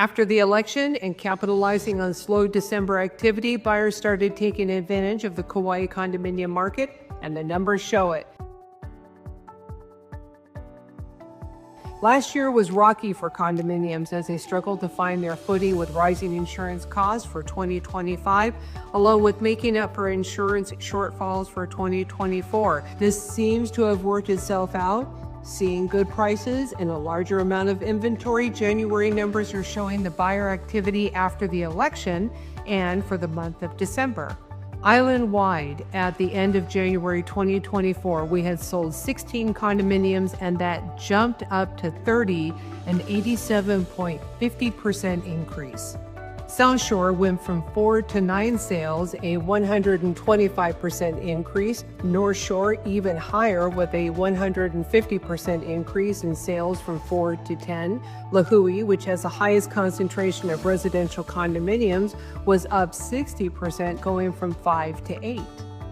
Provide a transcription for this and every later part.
After the election and capitalizing on slow December activity, buyers started taking advantage of the Kauai condominium market, and the numbers show it. Last year was rocky for condominiums as they struggled to find their footing with rising insurance costs for 2025, along with making up for insurance shortfalls for 2024. This seems to have worked itself out. Seeing good prices and a larger amount of inventory, January numbers are showing the buyer activity after the election and for the month of December. Island-wide, at the end of January 2024, we had sold 16 condominiums, and that jumped up to 30, an 87.50% increase. South Shore went from 4 to 9 sales, a 125% increase. North Shore even higher with a 150% increase in sales from 4 to 10. Lihue, which has the highest concentration of residential condominiums, was up 60%, going from 5 to 8.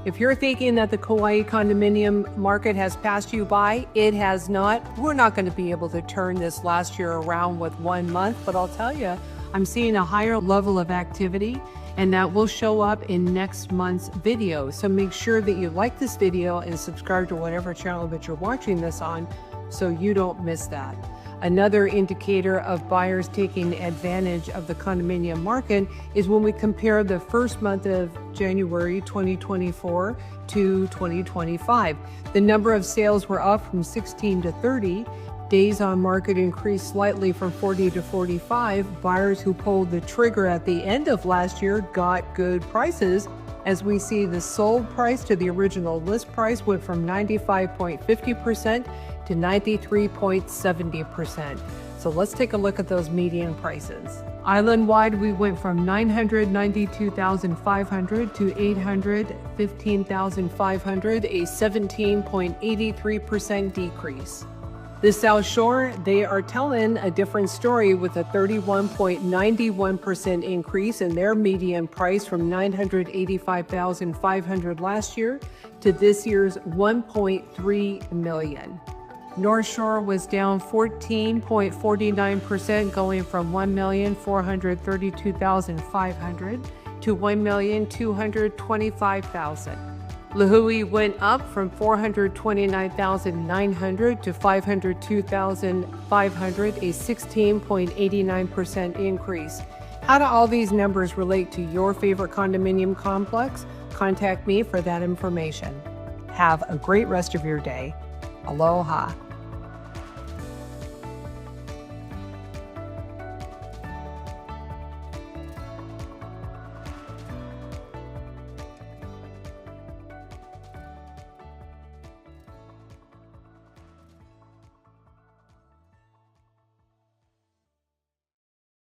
If you're thinking that the Kauai condominium market has passed you by, it has not. We're not going to be able to turn this last year around with 1 month, but I'll tell you, I'm seeing a higher level of activity, and that will show up in next month's video. So make sure that you like this video and subscribe to whatever channel that you're watching this on so you don't miss that. Another indicator of buyers taking advantage of the condominium market is when we compare the first month of January 2024 to 2025. The number of sales were up from 16 to 30. Days on market increased slightly from 40 to 45. Buyers who pulled the trigger at the end of last year got good prices, as we see the sold price to the original list price went from 95.50% to 93.70%. So let's take a look at those median prices. Island-wide, we went from $992,500 to $815,500, a 17.83% decrease. The South Shore, they are telling a different story with a 31.91% increase in their median price from $985,500 last year to this year's $1.3 million. North Shore was down 14.49%, going from $1,432,500 to $1,225,000. Lihue went up from $429,900 to $502,500, a 16.89% increase. How do all these numbers relate to your favorite condominium complex? Contact me for that information. Have a great rest of your day. Aloha.